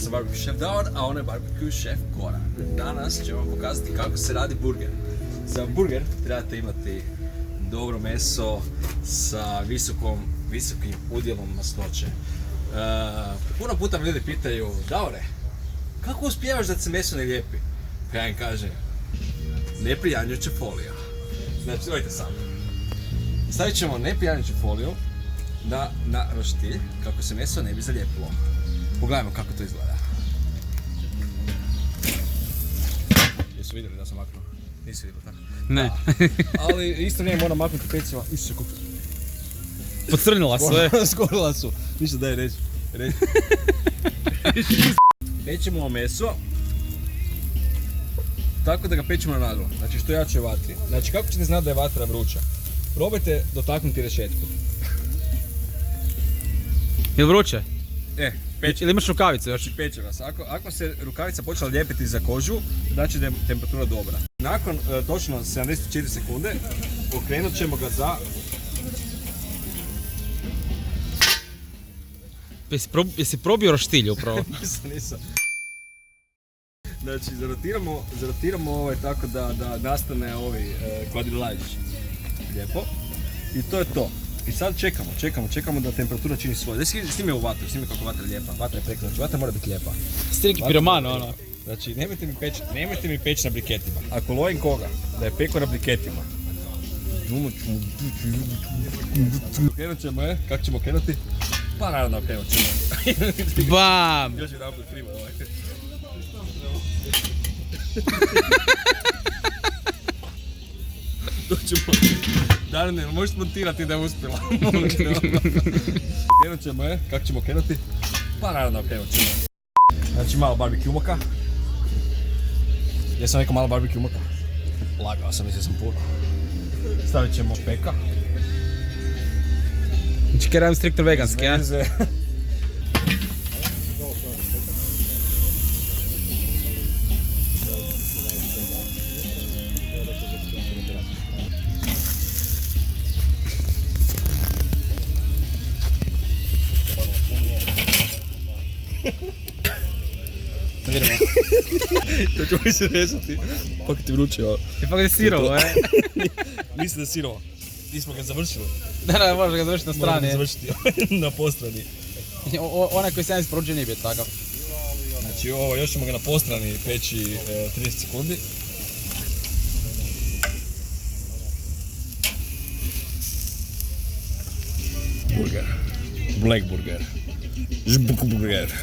sam barbecue šef Davor, a on je barbecue šef Goran. Danas ćemo vam pokazati kako se radi burger. Za burger trebate imati dobro meso sa visokim udjelom masnoće. Puno puta me ljudi pitaju, Davore, kako uspijevaš da se meso ne lijepi? Pa ja im kažem, neprijanjuća folija. Znači, dojte samo. Stavit ćemo neprijanjuću foliju na roštilj kako se meso ne bi zalijepilo. Pogledajmo kako to izgleda. Jesu vidjeli da sam maknuo? Nisu vidjeli tako? Ne. Ali isto nije moram maknuti peciva. Isuse kako... Pocrnila sve. Skorila su. Ništa daj reći. Pećemo meso tako da ga pećemo na naglo. Znači što jače vatri. Znači kako ćete znati da je vatra vruća? Probajte dotaknuti rešetku. Je li vruće? Peće. Ili imaš rukavice još? Peće vas. Ako se rukavica počela lijepiti za kožu, znači da je temperatura dobra. Nakon točno 74 sekunde okrenut ćemo ga za... Jesi probio roštilj upravo? Nisam. Znači, zarotiramo tako da nastane kvadrilažić. Lijepo. I to je to. I sad čekamo da temperatura čini svoje. Snimi ovu vatru, snimi kako vatra je lijepa. Vatra je preko, znači vatra mora biti lijepa. Ste neki piroman, ono. Znači, nemojte mi peći na briketima. Ako lovim koga da je peko na briketima, krenut ćemo, kako ćemo krenuti? Pa naravno krenut ćemo. Bam! Još jedan put prima ovaj. Doćemo. Darine, možeš montirati da je uspjela. Krenut ćemo, kako ćemo krenuti? Pa naravno krenut ćemo. Znači malo barbecue moka. Jesam rekao malo barbecue moka? Lagao sam, mislio sam puno. Stavit ćemo peka. Znači kaj radim striktno veganski, ja? To ćemo mi se rezati. Kako ti vruće ovo? Ipak je sirovo, Mislim da je sirovo. Nismo ga završili. Da, možeš ga završiti na strani. Možemo ga završiti na postrani. Onaj koji sam ja isporučio nije bio takav. Znači ovo, još ćemo ga na postrani peći 30 sekundi. Burger. Black burger. Žbuk burger.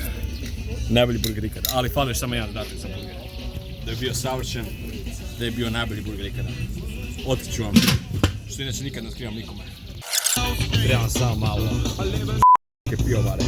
Najbolji burger ikada, ali fali još samo jedan datum za burger. Da je bio savršen, da je bio najbolji burger ikada. Otkriću vam, što inače nikad ne otkrivam nikome. Trebam samo malo. Je pio vare.